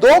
2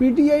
PTI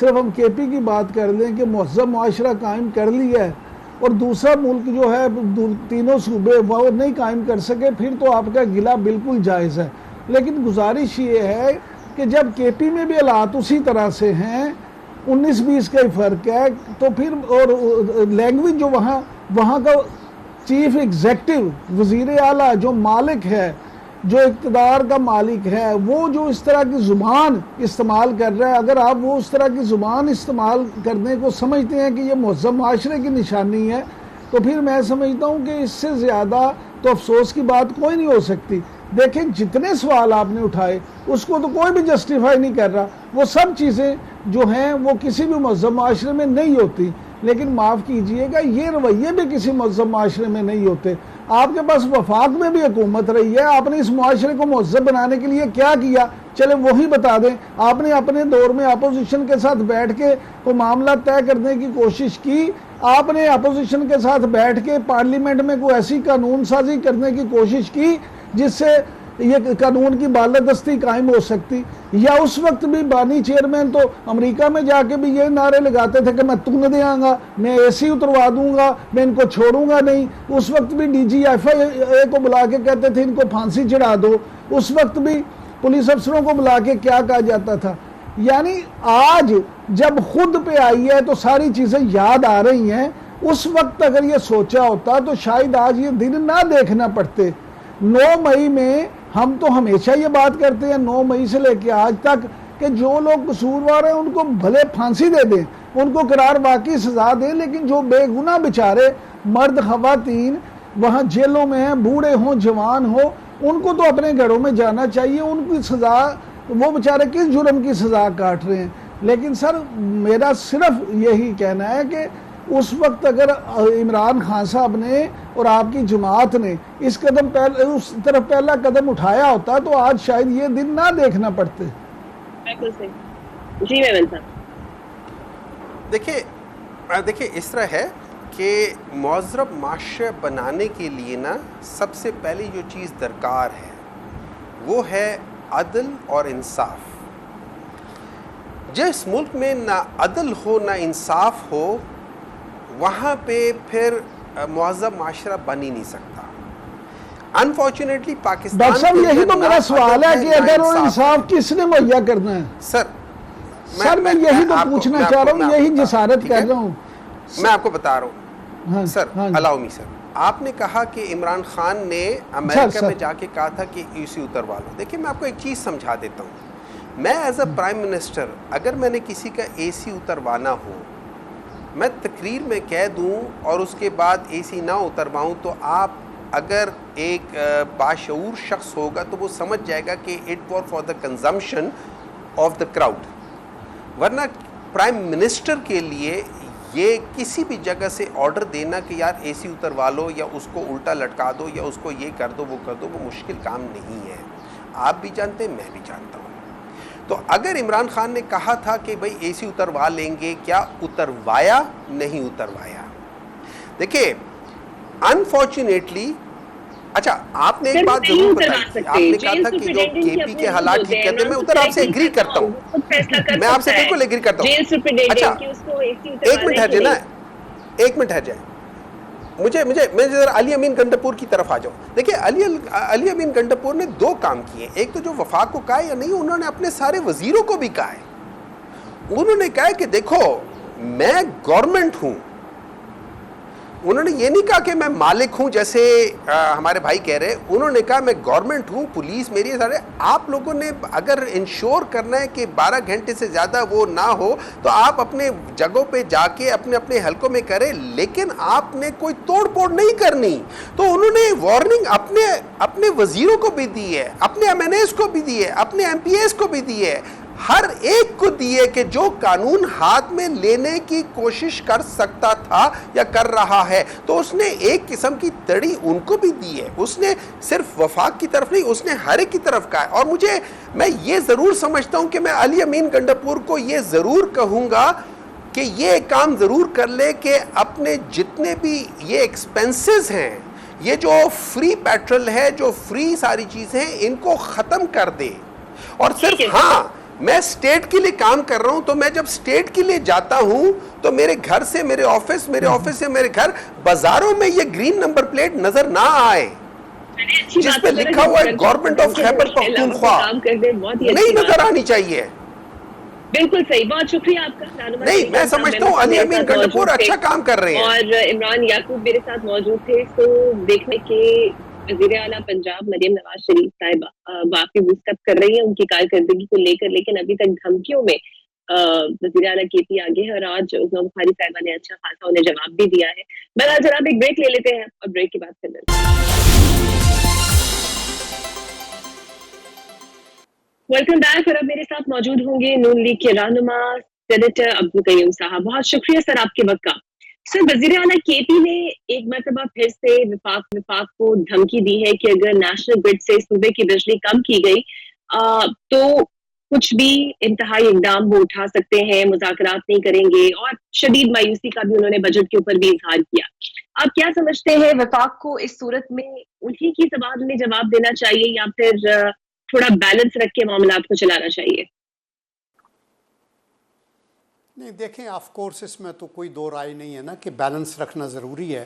صرف ہم کے پی کی بات کر لیں کہ مہذب معاشرہ قائم کر لیا ہے اور دوسرا ملک جو ہے تینوں صوبے وہ نہیں قائم کر سکے، پھر تو آپ کا گلہ بالکل جائز ہے. لیکن گزارش یہ ہے کہ جب کے پی میں بھی حالات اسی طرح سے ہیں، 19-20 کا ہی فرق ہے، تو پھر اور لینگویج جو وہاں کا چیف ایگزیکٹو وزیر اعلیٰ جو مالک ہے، جو اقتدار کا مالک ہے، وہ جو اس طرح کی زبان استعمال کر رہا ہے، اگر آپ وہ اس طرح کی زبان استعمال کرنے کو سمجھتے ہیں کہ یہ مہذب معاشرے کی نشانی ہے، تو پھر میں سمجھتا ہوں کہ اس سے زیادہ تو افسوس کی بات کوئی نہیں ہو سکتی. دیکھیں جتنے سوال آپ نے اٹھائے اس کو تو کوئی بھی جسٹیفائی نہیں کر رہا، وہ سب چیزیں جو ہیں وہ کسی بھی مہذب معاشرے میں نہیں ہوتی. لیکن معاف کیجئے گا، یہ رویے بھی کسی مہذب معاشرے میں نہیں ہوتے. آپ کے پاس وفاق میں بھی حکومت رہی ہے، آپ نے اس معاشرے کو مہذب بنانے کے لیے کیا کیا، چلے وہی بتا دیں. آپ نے اپنے دور میں اپوزیشن کے ساتھ بیٹھ کے کوئی معاملہ طے کرنے کی کوشش کی، آپ نے اپوزیشن کے ساتھ بیٹھ کے پارلیمنٹ میں کوئی ایسی قانون سازی کرنے کی کوشش کی جس سے یہ قانون کی بالادستی قائم ہو سکتی. یا اس وقت بھی بانی چیئرمین تو امریکہ میں جا کے بھی یہ نعرے لگاتے تھے کہ میں تن دے آؤں گا، میں اے سی اتروا دوں گا، میں ان کو چھوڑوں گا نہیں. اس وقت بھی ڈی جی ایف آئی اے کو بلا کے کہتے تھے ان کو پھانسی چڑھا دو. اس وقت بھی پولیس افسروں کو بلا کے کیا کہا جاتا تھا. یعنی آج جب خود پہ آئی ہے تو ساری چیزیں یاد آ رہی ہیں. اس وقت اگر یہ سوچا ہوتا تو شاید آج یہ دن نہ دیکھنا پڑتے. 9 مئی میں ہم تو ہمیشہ یہ بات کرتے ہیں 9 مئی سے لے کے آج تک کہ جو لوگ قصوروار ہیں ان کو بھلے پھانسی دے دیں، ان کو قرار واقعی سزا دیں، لیکن جو بے گناہ بیچارے مرد خواتین وہاں جیلوں میں ہیں، بوڑھے ہوں جوان ہوں، ان کو تو اپنے گھروں میں جانا چاہیے. ان کی سزا، وہ بیچارے کس جرم کی سزا کاٹ رہے ہیں. لیکن سر میرا صرف یہی کہنا ہے کہ اس وقت اگر عمران خان صاحب نے اور آپ کی جماعت نے اس طرف پہلا قدم اٹھایا ہوتا تو آج شاید یہ دن نہ دیکھنا پڑتے. بالکل صحیح. جی میمن صاحب. دیکھیں اس طرح ہے کہ مہذب معاشرہ بنانے کے لیے نا سب سے پہلی جو چیز درکار ہے وہ ہے عدل اور انصاف. جس ملک میں نہ عدل ہو نہ انصاف ہو وہاں پہ پھر مہذب معاشرہ بن ہی نہیں سکتا. انفارچونیٹلی پاکستان ڈاکٹر صاحب یہی تو میرا سوال ہے کہ اگر وہ انصاف کس نے مہیا کرنا ہے. سر میں یہی تو پوچھنا چاہ رہا ہوں، یہی جسارت کر رہا ہوں. میں آپ کو بتا رہا ہوں سر، الاؤ می سر. آپ نے کہا کہ عمران خان نے امریکہ میں جا کے کہا تھا کہ اے سی اتروا لو. دیکھیں میں آپ کو ایک چیز سمجھا دیتا ہوں. میں ایز اے پرائم منسٹر اگر میں نے کسی کا اے سی اتروانا ہو، میں تقریر میں کہہ دوں اور اس کے بعد اے سی نہ اترواؤں تو آپ اگر ایک باشعور شخص ہوگا تو وہ سمجھ جائے گا کہ it was for the consumption of the crowd. ورنہ پرائم منسٹر کے لیے یہ کسی بھی جگہ سے آرڈر دینا کہ یار اے سی اتروا لو یا اس کو الٹا لٹکا دو یا اس کو یہ کر دو وہ کر دو، وہ مشکل کام نہیں ہے. آپ بھی جانتے ہیں، میں بھی جانتا ہوں. تو اگر عمران خان نے کہا تھا کہ بھئی اے سی اتروا لیں گے، کیا اتروایا؟ نہیں اتروایا. دیکھیں انفارچونیٹلی اچھا آپ نے ایک بات ضرور بتائی، آپ نے کہا تھا کہ جو کے پی کے حالات ٹھیک کرتے ہیں، میں ادھر آپ سے ایگری کرتا ہوں، میں آپ سے بالکل ایگری کرتا ہوں. اچھا ایک منٹ ٹھہر جائے، ایک منٹ ٹھہر جائے. میں ذرا علی امین گنڈپور کی طرف آ جاؤں. دیکھیں علی امین گنڈپور نے 2 کام کیے. ایک تو جو وفاق کو کہا یا نہیں، انہوں نے اپنے سارے وزیروں کو بھی کہا ہے. انہوں نے کہا کہ دیکھو میں گورنمنٹ ہوں. انہوں نے یہ نہیں کہا کہ میں مالک ہوں جیسے ہمارے بھائی کہہ رہے. انہوں نے کہا میں گورنمنٹ ہوں، پولیس میری ہے سارے. آپ لوگوں نے اگر انشور کرنا ہے کہ 12 گھنٹے سے زیادہ وہ نہ ہو تو آپ اپنے جگہوں پہ جا کے اپنے حلقوں میں کریں، لیکن آپ نے کوئی توڑ پھوڑ نہیں کرنی. تو انہوں نے وارننگ اپنے وزیروں کو بھی دی ہے، اپنے ایم این ایز کو بھی دی ہے، اپنے ایم پی ایز کو بھی دی ہے، ہر ایک کو دیے کہ جو قانون ہاتھ میں لینے کی کوشش کر سکتا تھا یا کر رہا ہے تو اس نے ایک قسم کی تڑی ان کو بھی دی ہے. اس نے صرف وفاق کی طرف نہیں، اس نے ہر ایک کی طرف کہا ہے. اور میں یہ ضرور سمجھتا ہوں کہ میں علی امین گنڈپور کو یہ ضرور کہوں گا کہ یہ کام ضرور کر لے کہ اپنے جتنے بھی یہ ایکسپینسز ہیں، یہ جو فری پیٹرول ہے، جو فری ساری چیزیں ہیں، ان کو ختم کر دے. اور صرف میں اسٹیٹ کے لیے کام کر رہا ہوں, تو میں جب اسٹیٹ کے لیے جاتا ہوں تو میرے گھر سے میرے آفس سے میرے گھر, بازاروں میں یہ گرین نمبر پلیٹ نظر نہ آئے جس پہ لکھا ہوا ہے گورنمنٹ آف خیبر پختونخوا, نہیں نظر آنی چاہیے. بالکل صحیح, بہت شکریہ آپ کا. نہیں, میں سمجھتا ہوں علی امین گنڈاپور اچھا کام کر رہے ہیں. اور عمران یعقوب میرے ساتھ موجود تھے. تو دیکھنے کے وزیر اعلیٰ پنجاب مریم نواز شریف صاحبہ واقعی گفتگو کر رہی ہیں ان کی کارکردگی کو لے کر, لیکن ابھی تک دھمکیوں میں وزیر اعلیٰ کے پی آگے ہے, اور آج عظمیٰ بخاری صاحبہ نے اچھا خاصا انہیں جواب بھی دیا ہے. بہرحال جناب ایک بریک لے لیتے ہیں اور بریک کے بعد پھر ملتے ہیں. Welcome back. اور اب میرے ساتھ موجود ہوں گے نون لیگ کے رہنما سینیٹر عبدالقیوم صاحب. بہت شکریہ سر آپ کے وقت کا. سر, وزیر اعلیٰ کے پی نے ایک مرتبہ پھر سے وفاق کو دھمکی دی ہے کہ اگر نیشنل گرڈ سے صوبے کی بجلی کم کی گئی تو کچھ بھی انتہائی اقدام وہ اٹھا سکتے ہیں, مذاکرات نہیں کریں گے, اور شدید مایوسی کا بھی انہوں نے بجٹ کے اوپر بھی اظہار کیا. آپ کیا سمجھتے ہیں وفاق کو اس صورت میں انہی کی زبان میں جواب دینا چاہیے یا پھر تھوڑا بیلنس رکھ کے معاملات کو چلانا چاہیے؟ نہیں دیکھیں, آف کورس اس میں تو کوئی دو رائے نہیں ہے نا کہ بیلنس رکھنا ضروری ہے,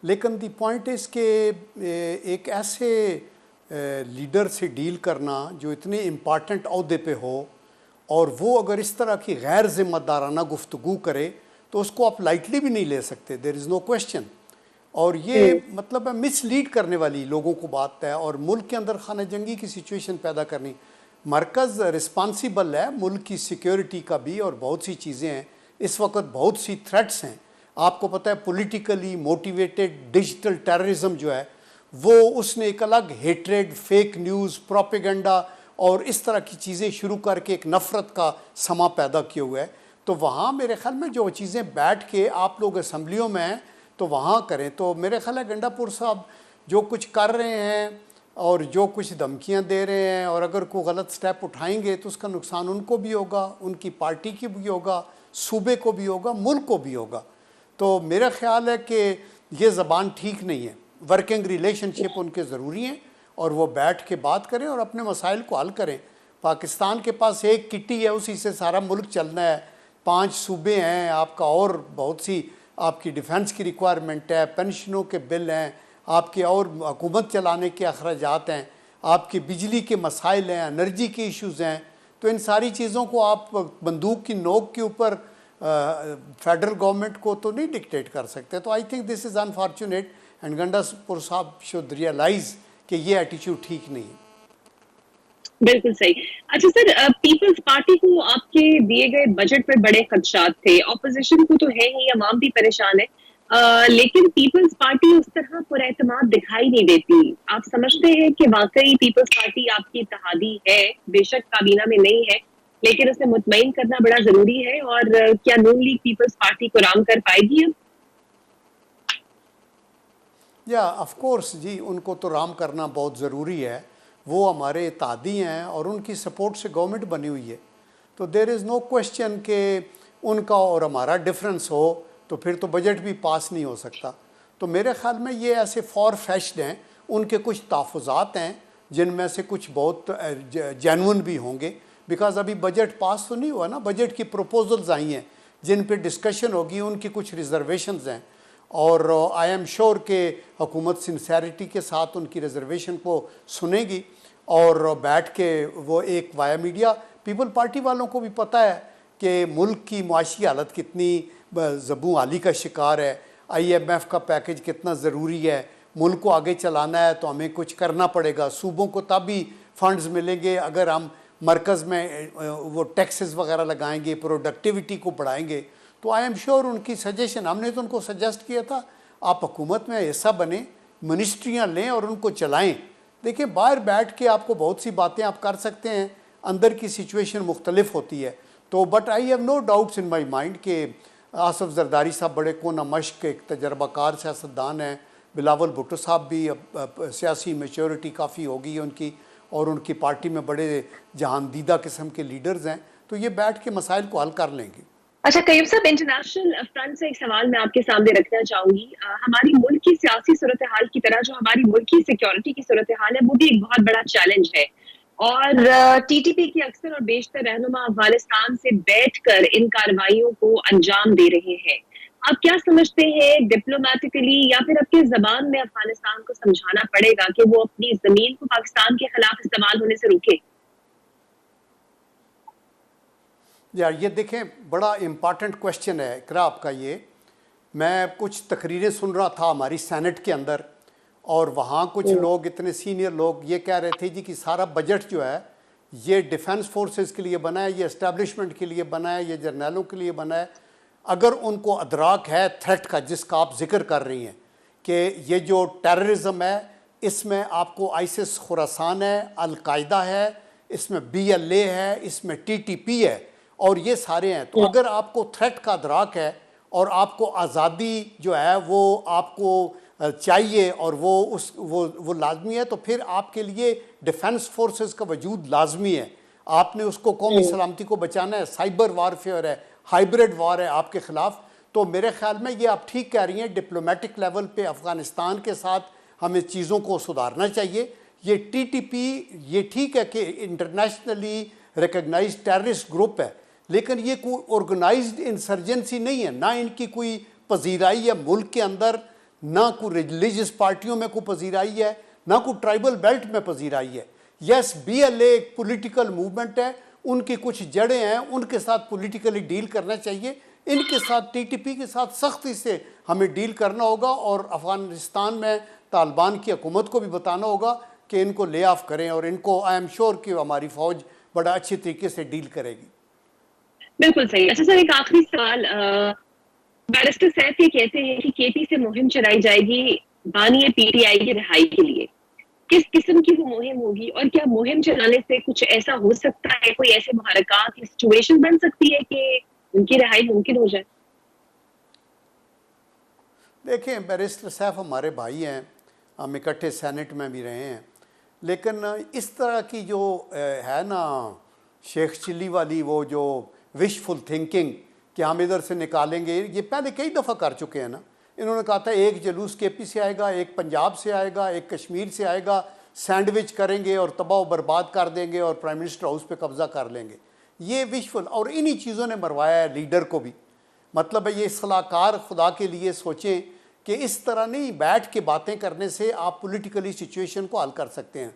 لیکن دی پوائنٹ از کہ ایک ایسے لیڈر سے ڈیل کرنا جو اتنے امپارٹنٹ عہدے پہ ہو, اور وہ اگر اس طرح کی غیر ذمہ دارانہ گفتگو کرے تو اس کو آپ لائٹلی بھی نہیں لے سکتے, دیر از نو کویسچن. اور یہ مطلب ہے مس لیڈ کرنے والی لوگوں کو بات ہے, اور ملک کے اندر خانہ جنگی کی سچویشن پیدا کرنی. مرکز رسپانسیبل ہے ملک کی سیکیورٹی کا بھی, اور بہت سی چیزیں ہیں اس وقت, بہت سی تھریٹس ہیں. آپ کو پتہ ہے پولیٹیکلی موٹیویٹڈ ڈیجیٹل ٹیررزم جو ہے وہ اس نے ایک الگ ہیٹریڈ, فیک نیوز, پروپیگنڈا اور اس طرح کی چیزیں شروع کر کے ایک نفرت کا سما پیدا کیا ہوا ہے. تو وہاں میرے خیال میں جو چیزیں بیٹھ کے آپ لوگ اسمبلیوں میں ہیں تو وہاں کریں. تو میرے خیال ہے گنڈاپور صاحب جو کچھ کر رہے ہیں اور جو کچھ دھمکیاں دے رہے ہیں, اور اگر کوئی غلط سٹیپ اٹھائیں گے تو اس کا نقصان ان کو بھی ہوگا, ان کی پارٹی کی بھی ہوگا, صوبے کو بھی ہوگا, ملک کو بھی ہوگا. تو میرا خیال ہے کہ یہ زبان ٹھیک نہیں ہے. ورکنگ ریلیشن شپ ان کے ضروری ہیں, اور وہ بیٹھ کے بات کریں اور اپنے مسائل کو حل کریں. پاکستان کے پاس ایک کٹی ہے, اسی سے سارا ملک چلنا ہے. 5 صوبے ہیں آپ کا, اور بہت سی آپ کی ڈیفنس کی ریکوائرمنٹ ہے, پینشنوں کے بل ہیں آپ کے, اور حکومت چلانے کے اخراجات ہیں, آپ کی بجلی کے مسائل ہیں, انرجی کے ایشوز ہیں. تو ان ساری چیزوں کو آپ بندوق کی نوک کے اوپر فیڈرل گورنمنٹ کو تو نہیں ڈکٹیٹ کر سکتے. تو I think this is unfortunate, and Gandapur صاحب شوڈ ریئلائز کہ یہ ایٹیچیوڈ ٹھیک نہیں ہے. بالکل صحیح. اچھا سر, پیپلز پارٹی کو آپ کے دیے گئے بجٹ پر بڑے خدشات تھے. اپوزیشن کو تو ہے ہی, عوام بھی پریشان ہے, لیکن پیپلز پارٹی اس طرح پر اعتماد دکھائی نہیں دیتی. آپ سمجھتے ہیں کہ واقعی پیپلز پارٹی آپ کی اتحادی ہے, بے شک کابینہ میں نہیں ہے, لیکن اسے مطمئن کرنا بڑا ضروری ہے, اور کیا نون لیگ پیپلز پارٹی کو رام کر پائے گی؟ یا آف کورس جی, ان کو تو رام کرنا بہت ضروری ہے. وہ ہمارے اتحادی ہیں اور ان کی سپورٹ سے گورنمنٹ بنی ہوئی ہے. تو دیر از نو کویسچن کہ ان کا اور ہمارا ڈفرینس ہو تو پھر تو بجٹ بھی پاس نہیں ہو سکتا. تو میرے خیال میں یہ ایسے فار فیشڈ ہیں, ان کے کچھ تحفظات ہیں جن میں سے کچھ بہت جینون بھی ہوں گے, بیکاز ابھی بجٹ پاس تو نہیں ہوا نا. بجٹ کی پروپوزلز آئی ہیں جن پہ ڈسکشن ہوگی, ان کی کچھ ریزرویشنز ہیں, اور آئی ایم شیور کہ حکومت سنسیریٹی کے ساتھ ان کی ریزرویشن کو سنے گی, اور بیٹھ کے وہ ایک وایا میڈیا, پیپل پارٹی والوں کو بھی پتہ ہے کہ ملک کی معاشی حالت کتنی زبوں عالی کا شکار ہے, IMF کا پیکج کتنا ضروری ہے, ملک کو آگے چلانا ہے تو ہمیں کچھ کرنا پڑے گا. صوبوں کو تب بھی فنڈز ملیں گے اگر ہم مرکز میں وہ ٹیکسز وغیرہ لگائیں گے, پروڈکٹیوٹی کو بڑھائیں گے. تو آئی ایم شیور ان کی سجیشن, ہم نے تو ان کو سجیسٹ کیا تھا آپ حکومت میں حصہ بنیں, منسٹریاں لیں اور ان کو چلائیں. دیکھیں باہر بیٹھ کے آپ کو بہت سی باتیں آپ کر سکتے ہیں, اندر کی سچویشن مختلف ہوتی ہے. تو but I have no doubts in my mind کہ آصف زرداری صاحب بڑے کون مشق ایک تجربہ کار سیاستدان ہیں, بلاول بھٹو صاحب بھی سیاسی میچورٹی کافی ہوگی ان کی, اور ان کی پارٹی میں بڑے جہاندیدہ قسم کے لیڈرز ہیں. تو یہ بیٹھ کے مسائل کو حل کر لیں گے. اچھا قیوم صاحب, انٹرنیشنل فرنٹ سے ایک سوال میں آپ کے سامنے رکھنا چاہوں گی. ہماری ملک کی سیاسی صورتحال کی طرح جو ہماری ملک کی سیکیورٹی کی صورتحال ہے وہ بھی ایک بہت بڑا چیلنج ہے. اور ٹی ٹی پی کی اکثر اور بیشتر رہنما افغانستان سے بیٹھ کر ان کارروائیوں کو انجام دے رہے ہیں. آپ کیا سمجھتے ہیں ڈپلومیٹکلی یا پھر اب کی زبان میں افغانستان کو سمجھانا پڑے گا کہ وہ اپنی زمین کو پاکستان کے خلاف استعمال ہونے سے روکے؟ یار یہ دیکھیں بڑا امپارٹنٹ کویشچن ہے اقرا آپ کا. یہ میں کچھ تقریریں سن رہا تھا ہماری سینٹ کے اندر، اور وہاں کچھ لوگ اتنے سینئر لوگ یہ کہہ رہے تھے جی کہ سارا بجٹ جو ہے یہ ڈیفنس فورسز کے لیے بنا ہے، یہ اسٹیبلشمنٹ کے لیے بنا ہے، یہ جرنیلوں کے لیے بنا ہے. اگر ان کو ادراک ہے تھریٹ کا جس کا آپ ذکر کر رہی ہیں کہ یہ جو ٹیررزم ہے اس میں آپ کو آئسس خراسان ہے، القاعدہ ہے، اس میں BLA ہے، اس میں TTP ہے اور یہ سارے ہیں، تو اگر آپ کو تھریٹ کا ادراک ہے اور آپ کو آزادی جو ہے وہ آپ کو چاہیے اور وہ لازمی ہے، تو پھر آپ کے لیے ڈیفنس فورسز کا وجود لازمی ہے. آپ نے اس کو قومی سلامتی کو بچانا ہے. سائبر وارفیئر ہے، ہائبرڈ وار ہے آپ کے خلاف. تو میرے خیال میں یہ آپ ٹھیک کہہ رہی ہیں، ڈپلومیٹک لیول پہ افغانستان کے ساتھ ہمیں چیزوں کو سدھارنا چاہیے. یہ TTP یہ ٹھیک ہے کہ انٹرنیشنلی ریکگنائزڈ ٹیررسٹ گروپ ہے، لیکن یہ کوئی آرگنائزڈ انسرجنسی نہیں ہے. نہ ان کی کوئی پذیرائی ہے ملک کے اندر، نہ کوئی ریلیجس پارٹیوں میں کوئی پذیرائی ہے، نہ کوئی ٹرائبل بیلٹ میں پذیرائی ہے. یس BLA ایک پولیٹیکل موومنٹ ہے، ان کی کچھ جڑیں ہیں، ان کے ساتھ پولیٹیکلی ڈیل کرنا چاہیے. ان کے ساتھ TTP کے ساتھ سختی سے ہمیں ڈیل کرنا ہوگا، اور افغانستان میں طالبان کی حکومت کو بھی بتانا ہوگا کہ ان کو لے آف کریں، اور ان کو آئی ایم شیور کہ ہماری فوج بڑا اچھی طریقے سے ڈیل کرے گی. بالکل صحیح. اچھا سر، ایک آخری سوال. بیرسٹر سیف یہ کہتے ہیں کہ KP سے مہم چلائی جائے گی بانی PTI کی رہائی کے لیے. کس قسم کی وہ مہم ہوگی، اور کیا مہم چلانے سے کچھ ایسا ہو سکتا ہے، کوئی ایسے محرکات کی سچویشن بن سکتی ہے کہ ان کی رہائی ممکن ہو جائے؟ دیکھیں بیرسٹر سیف ہمارے بھائی ہیں، ہم اکٹھے سینٹ میں بھی رہے ہیں، لیکن اس طرح کی جو ہے نا شیخ چلی والی وہ جو وش فل تھنکنگ کہ ہم ادھر سے نکالیں گے، یہ پہلے کئی دفعہ کر چکے ہیں نا. انہوں نے کہا تھا ایک جلوس KP سے آئے گا، ایک پنجاب سے آئے گا، ایک کشمیر سے آئے گا، سینڈوچ کریں گے اور تباہ و برباد کر دیں گے اور پرائم منسٹر ہاؤس پہ قبضہ کر لیں گے. یہ وش فل، اور انہی چیزوں نے مروایا ہے لیڈر کو بھی. مطلب ہے یہ صلاح کار خدا کے لیے سوچیں کہ اس طرح نہیں بیٹھ کے باتیں کرنے سے آپ پولیٹیکلی سچویشن کو حل کر سکتے ہیں.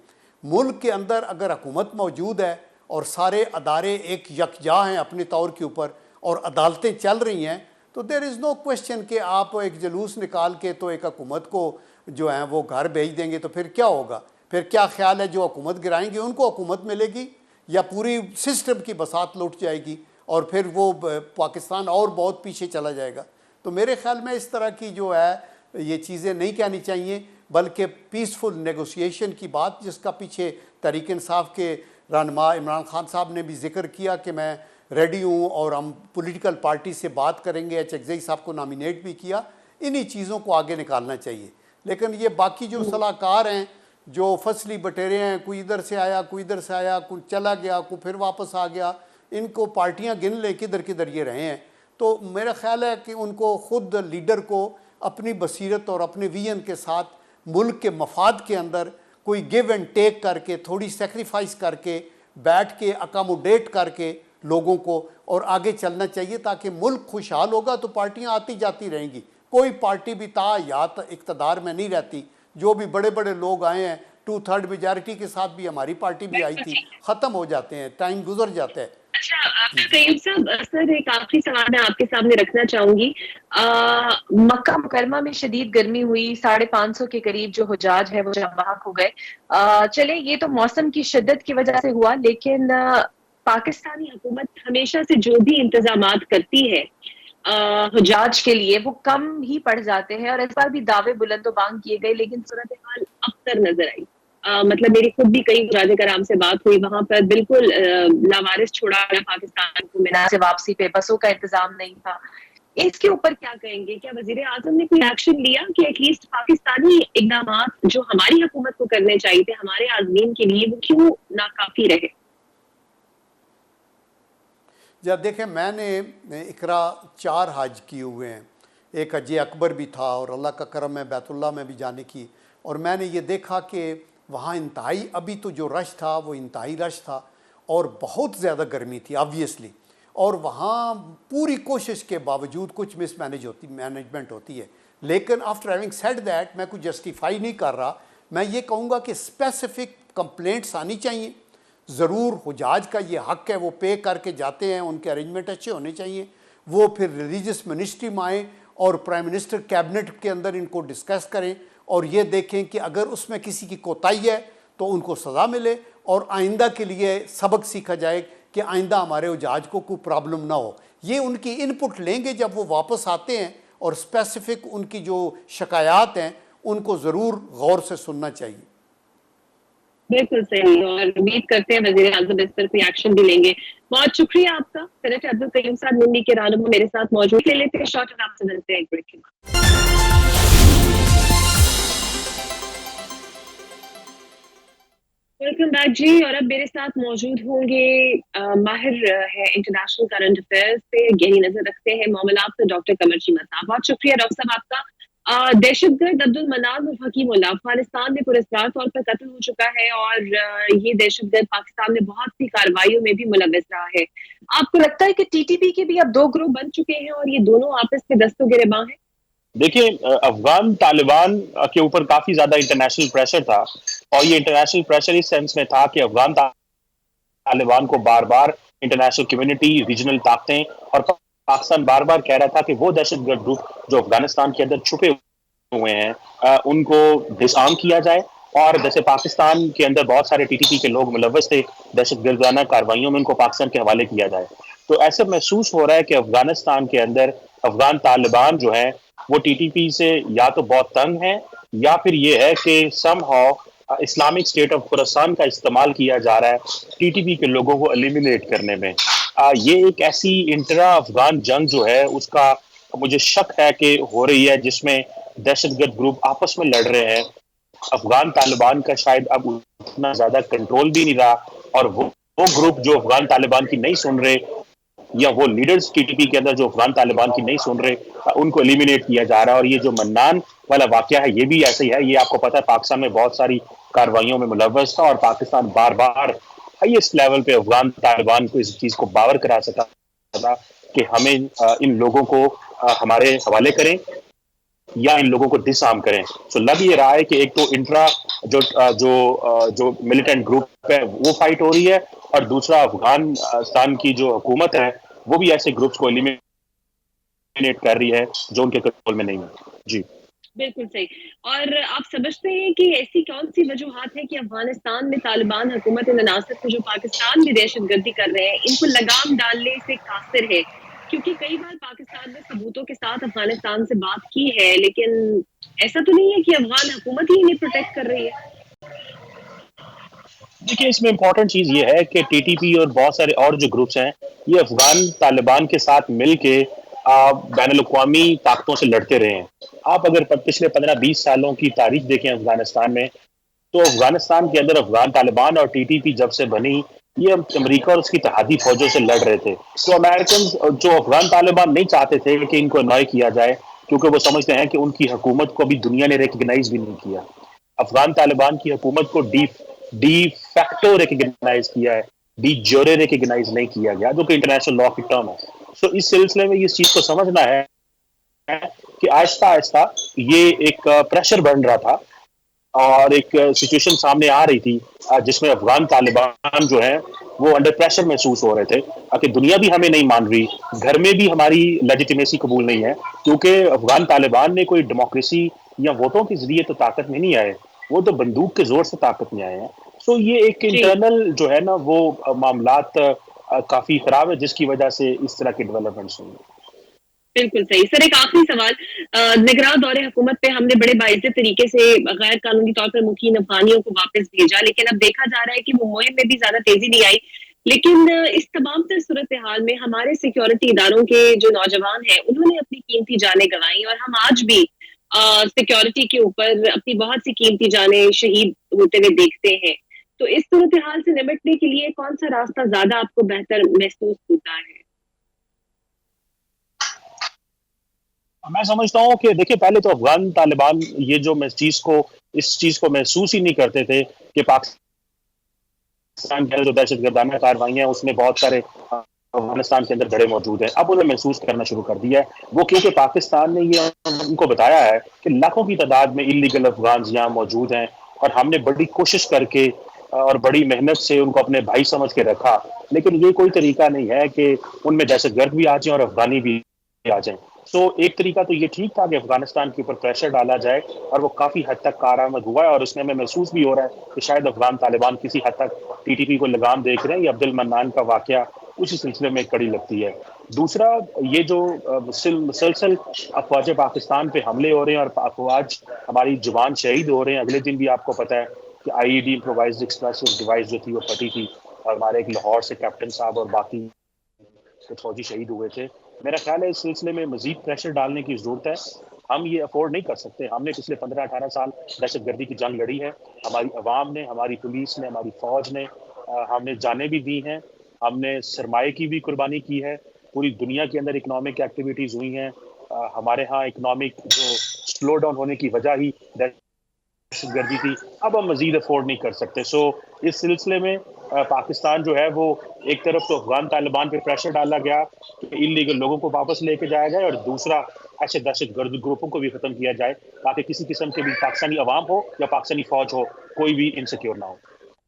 ملک کے اندر اگر حکومت موجود ہے اور سارے ادارے ایک یکجا ہیں اپنے طور کے اوپر اور عدالتیں چل رہی ہیں، تو دیر از نو کویشچن کہ آپ ایک جلوس نکال کے تو ایک حکومت کو جو ہیں وہ گھر بھیج دیں گے. تو پھر کیا ہوگا؟ پھر کیا خیال ہے جو حکومت گرائیں گے ان کو حکومت ملے گی، یا پوری سسٹم کی بساط لوٹ جائے گی اور پھر وہ پاکستان اور بہت پیچھے چلا جائے گا؟ تو میرے خیال میں اس طرح کی جو ہے یہ چیزیں نہیں کہنی چاہیے، بلکہ پیسفل نیگوسیشن کی بات، جس کا پیچھے تحریک انصاف کے رہنما عمران خان صاحب نے بھی ذکر کیا کہ میں ریڈی ہوں اور ہم پولیٹیکل پارٹی سے بات کریں گے. اکزئی صاحب کو نامینیٹ بھی کیا. انہی چیزوں کو آگے نکالنا چاہیے. لیکن یہ باقی جو صلاح کار ہیں جو فصلی بٹیرے ہیں، کوئی ادھر سے آیا، کوئی ادھر سے آیا، کوئی چلا گیا، کوئی پھر واپس آ گیا، ان کو پارٹیاں گن لے کدھر کدھر یہ رہے ہیں. تو میرا خیال ہے کہ ان کو خود لیڈر کو اپنی بصیرت اور اپنے ویژن کے ساتھ ملک کے مفاد کے اندر کوئی گیو اینڈ ٹیک کر کے، تھوڑی سیکریفائس کر کے، بیٹھ کے اکاموڈیٹ کر کے لوگوں کو اور آگے چلنا چاہیے، تاکہ ملک خوشحال ہوگا تو پارٹیاں آتی جاتی رہیں گی. کوئی پارٹی بھی یات اقتدار میں نہیں رہتی. جو بھی بڑے بڑے لوگ آئے ہیں 2/3 میجارٹی کے ساتھ بھی ہماری پارٹی بھی آئی تھی، ختم ہو جاتے ہیں، ٹائم گزر جاتا ہے. اچھا طیب صاحب، سر ایک آخری سوال میں آپ کے سامنے رکھنا چاہوں گی. مکہ مکرمہ میں شدید گرمی ہوئی، 550 کے قریب جو حجاج ہے وہ جاں بحق ہو گئے. چلے یہ تو موسم کی شدت کی وجہ سے ہوا، لیکن پاکستانی حکومت ہمیشہ سے جو بھی انتظامات کرتی ہے حجاج کے لیے وہ کم ہی پڑ جاتے ہیں، اور اس بار بھی دعوے بلند و بانگ کیے گئے، لیکن صورتحال ابتر نظر آئی. مطلب میری خود بھی کئی حجاج کرام سے بات ہوئی، وہاں پر بالکل لاوارث چھوڑا گیا پاکستان کو، مینا سے واپسی پہ بسوں کا انتظام نہیں تھا. اس کے اوپر کیا کہیں گے؟ کیا وزیر اعظم نے کوئی ایکشن لیا کہ ایٹ لیسٹ پاکستانی اقدامات جو ہماری حکومت کو کرنے چاہیے تھے ہمارے عازمین کے لیے، وہ کیوں ناکافی رہے؟ جب دیکھیں میں نے اقرا 4 حج کیے ہوئے ہیں، ایک حج اکبر بھی تھا اور اللہ کا کرم ہے بیت اللہ میں بھی جانے کی، اور میں نے یہ دیکھا کہ وہاں انتہائی ابھی تو جو رش تھا وہ انتہائی رش تھا اور بہت زیادہ گرمی تھی آبویسلی، اور وہاں پوری کوشش کے باوجود کچھ مینجمنٹ ہوتی ہے. لیکن آفٹر ہیونگ سیڈ دیٹ میں کچھ جسٹیفائی نہیں کر رہا. میں یہ کہوں گا کہ اسپیسیفک کمپلینٹس آنی چاہیے. ضرور حجاج کا یہ حق ہے، وہ پے کر کے جاتے ہیں، ان کے ارینجمنٹ اچھے ہونے چاہیے. وہ پھر ریلیجس منسٹری میں آئیں اور پرائم منسٹر کیبنٹ کے اندر ان کو ڈسکس کریں اور یہ دیکھیں کہ اگر اس میں کسی کی کوتاہی ہے تو ان کو سزا ملے اور آئندہ کے لیے سبق سیکھا جائے کہ آئندہ ہمارے حجاج کو کوئی پرابلم نہ ہو. یہ ان کی ان پٹ لیں گے جب وہ واپس آتے ہیں، اور اسپیسیفک ان کی جو شکایات ہیں ان کو ضرور غور سے سننا چاہیے. بالکل صحیح، اور امید کرتے ہیں وزیر اعظم اس پر کوئی ایکشن بھی لیں گے. بہت شکریہ آپ کا سینیٹر عبدالقیوم صاحب ننی کے رہنما میرے ساتھ موجود. لے لیتے ہیں شارٹ آپ سے ملتے ہیں ایک بریک کے بعد. ویلکم بیک جی. اور اب میرے ساتھ موجود ہوں گے ماہر ہے انٹرنیشنل کرنٹ افیئرز پہ گہری نظر رکھتے ہیں معاملات پہ ڈاکٹر قمر چیمہ صاحب. بہت شکریہ ڈاکٹر صاحب آپ کا. دہشت گرد عبد المنان حکیم اللہ افغانستان میں پراسرار طور پر قتل ہو چکا ہے، اور یہ دہشت گرد پاکستان میں بہت سی کارروائیوں میں بھی ملوث رہا ہے. آپ کو لگتا ہے کہ ٹی ٹی پی کے بھی اب 2 گروہ بن چکے ہیں اور یہ دونوں آپس میں دست و گریباں ہیں؟ دیکھیں، افغان طالبان کے اوپر کافی زیادہ انٹرنیشنل پریشر تھا، اور یہ انٹرنیشنل پریشر اس سینس میں تھا کہ افغان طالبان کو بار بار انٹرنیشنل کمیونٹی، ریجنل طاقتیں اور پاکستان بار بار کہہ رہا تھا کہ وہ دہشت گرد گروپ جو افغانستان کے اندر چھپے ہوئے ہیں ان کو ڈس آرم کیا جائے. اور جیسے پاکستان کے اندر بہت سارے ٹی ٹی پی کے لوگ ملوث تھے دہشت گردانہ کارروائیوں میں، ان کو پاکستان کے حوالے کیا جائے. تو ایسے محسوس ہو رہا ہے کہ افغانستان کے اندر افغان طالبان جو ہیں وہ ٹی ٹی پی سے یا تو بہت تنگ ہیں، یا پھر یہ ہے کہ somehow Islamic State of Khorasan کا استعمال کیا جا رہا ہے ٹی ٹی پی کے لوگوں کو ایلیمینیٹ کرنے میں. یہ ایک ایسی انٹرا افغان جنگ جو ہے اس کا مجھے شک ہے کہ ہو رہی ہے، جس میں دہشت گرد گروپ آپس میں لڑ رہے ہیں. افغان طالبان کا شاید اب اتنا زیادہ کنٹرول بھی نہیں رہا، اور وہ گروپ جو افغان طالبان کی نہیں سن رہے، یا وہ لیڈرز ٹی ٹی پی کے اندر جو افغان طالبان کی نہیں سن رہے، ان کو ایلیمینیٹ کیا جا رہا ہے. اور یہ جو منان والا واقعہ ہے یہ بھی ایسے ہی ہے. یہ آپ کو پتہ ہے پاکستان میں بہت ساری کارروائیوں میں ملوث تھا، اور پاکستان بار بار ہائیسٹ لیول پہ افغان طالبان کو اس چیز کو باور کرا سکا تھا کہ ہمیں ان لوگوں کو ہمارے حوالے کریں یا ان لوگوں کو ڈس آرم کریں. سو لگ یہ رہا ہے کہ ایک تو انٹرا جو ملیٹنٹ گروپ ہے وہ فائٹ ہو رہی ہے، اور دوسرا افغانستان کی جو حکومت ہے وہ بھی ایسے گروپس کو ایلیمینیٹ کر رہی ہے جو ان کے کنٹرول میں نہیں ہے. جی بالکل صحیح. اور آپ سمجھتے ہیں کہ ایسی کون سی وجوہات ہیں کہ افغانستان میں طالبان حکومت عناصر کو جو پاکستان میں دہشت گردی کر رہے ہیں ان کو لگام ڈالنے سے قاصر ہے؟ کیونکہ کئی بار پاکستان نے ثبوتوں کے ساتھ افغانستان سے بات کی ہے، لیکن ایسا تو نہیں ہے کہ افغان حکومت ہی انہیں پروٹیکٹ کر رہی ہے. دیکھیے، اس میں امپورٹنٹ چیز یہ ہے کہ ٹی ٹی پی اور بہت سارے اور جو گروپس ہیں یہ افغان طالبان کے ساتھ مل کے بین الاقوامی طاقتوں سے لڑتے رہے ہیں. آپ اگر پچھلے 15-20 سالوں کی تاریخ دیکھیں افغانستان میں، تو افغانستان کے اندر افغان طالبان اور ٹی ٹی پی جب سے بنی، یہ امریکہ اور اس کی اتحادی فوجوں سے لڑ رہے تھے. تو امریکنز جو افغان طالبان نہیں چاہتے تھے کہ ان کو انوائے کیا جائے، کیونکہ وہ سمجھتے ہیں کہ ان کی حکومت کو بھی دنیا نے ریکگنائز بھی نہیں کیا. افغان طالبان کی حکومت کو ڈی فیکٹو ریکگنائز کیا ہے، ڈی جورے ریکگنائز نہیں کیا گیا، جو کہ انٹرنیشنل لا کی ٹرم ہے. سو اس سلسلے میں اس چیز کو سمجھنا ہے کہ آہستہ آہستہ یہ ایک پریشر بن رہا تھا، اور ایک سچویشن سامنے آ رہی تھی جس میں افغان طالبان جو ہیں وہ انڈر پریشر محسوس ہو رہے تھے کہ دنیا بھی ہمیں نہیں مان رہی، گھر میں بھی ہماری لیجیٹیمیسی قبول نہیں ہے، کیونکہ افغان طالبان نے کوئی ڈیموکریسی یا ووٹوں کے ذریعے تو طاقت میں نہیں آئے، وہ تو بندوق کے زور سے طاقت میں آئے ہیں. سو یہ ایک انٹرنل جو ہے نا وہ معاملات کافی خراب ہے، جس کی وجہ سے اس طرح کی ڈیولپمنٹس ہوئی. بالکل صحیح. سر ایک آخری سوال. نگراں دور حکومت پہ ہم نے بڑے باعزت طریقے سے غیر قانونی طور پر مقیم افغانیوں کو واپس بھیجا، لیکن اب دیکھا جا رہا ہے کہ وہ مہم میں بھی زیادہ تیزی نہیں آئی. لیکن اس تمام تر صورتحال میں ہمارے سیکیورٹی اداروں کے جو نوجوان ہیں انہوں نے اپنی قیمتی جانیں گنوائیں، اور ہم آج بھی سیکیورٹی کے اوپر اپنی بہت سی قیمتی جانیں شہید ہوتے ہوئے دیکھتے ہیں. تو اس صورتحال سے نمٹنے کے لیے کون سا راستہ زیادہ آپ کو بہتر محسوس ہوتا ہے؟ میں سمجھتا ہوں کہ دیکھیں، پہلے تو افغان طالبان یہ جو اس چیز کو محسوس ہی نہیں کرتے تھے کہ پاکستان کے اندر جو دہشت گردانہ کارروائیاں ہیں اس میں بہت سارے افغانستان کے اندر بڑے موجود ہیں. اب انہیں محسوس کرنا شروع کر دیا ہے وہ، کیونکہ پاکستان نے یہ ان کو بتایا ہے کہ لاکھوں کی تعداد میں انلیگل افغانز یہاں موجود ہیں، اور ہم نے بڑی کوشش کر کے اور بڑی محنت سے ان کو اپنے بھائی سمجھ کے رکھا، لیکن یہ کوئی طریقہ نہیں ہے کہ ان میں دہشت گرد بھی آ جائیں اور افغانی بھی آ جائیں. سو ایک طریقہ تو یہ ٹھیک تھا کہ افغانستان کے اوپر پریشر ڈالا جائے، اور وہ کافی حد تک کارآمد ہوا ہے، اور اس میں ہمیں محسوس بھی ہو رہا ہے کہ شاید افغان طالبان کسی حد تک ٹی ٹی پی کو لگام دیکھ رہے ہیں. یہ عبد المنان کا واقعہ اسی سلسلے میں کڑی لگتی ہے. دوسرا، یہ جو مسلسل افواج پاکستان پہ حملے ہو رہے ہیں اور افواج ہماری جوان شہید ہو رہے ہیں. اگلے دن بھی آپ کو پتہ ہے کہ آئی ای ڈی امپرووائزڈ ایکسپلوسیو ڈیوائس جو تھی وہ پھٹی تھی، اور ہمارے ایک لاہور سے کیپٹن صاحب اور باقی کچھ فوجی شہید ہوئے تھے. میرا خیال ہے اس سلسلے میں مزید پریشر ڈالنے کی ضرورت ہے. ہم یہ افورڈ نہیں کر سکتے. ہم نے پچھلے 15-18 سال دہشت گردی کی جنگ لڑی ہے، ہماری عوام نے، ہماری پولیس نے، ہماری فوج نے، ہم نے جانیں بھی دی ہیں، ہم نے سرمایے کی بھی قربانی کی ہے. پوری دنیا کے اندر اکنامک ایکٹیویٹیز ہوئی ہیں. ہمارے ہاں اکنامک جو سلو ڈاؤن ہونے کی وجہ ہی دہشت گردی تھی. اب ہم مزید افورڈ نہیں کر سکتے. سو اس سلسلے میں پاکستان جو ہے وہ ایک طرف تو افغان طالبان پہ پریشر ڈالا گیا کہ انلیگل لوگوں کو واپس لے کے جایا جائے، اور دوسرا ایسے دہشت گرد گروپوں کو بھی ختم کیا جائے تاکہ کسی قسم کے بھی پاکستانی عوام ہو یا پاکستانی فوج ہو کوئی بھی انسیکیور نہ ہو.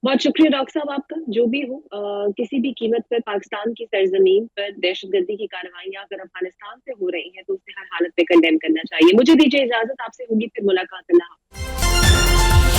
بہت شکریہ ڈاکٹر صاحب آپ کا. جو بھی ہو، کسی بھی قیمت پر پاکستان کی سرزمین پر دہشت گردی کی کارروائیاں اگر افغانستان سے ہو رہی ہیں تو اسے ہر حالت میں کنڈیم کرنا چاہیے. مجھے دیجیے اجازت، آپ سے ہوگی پھر ملاقات. اللہ حافظ.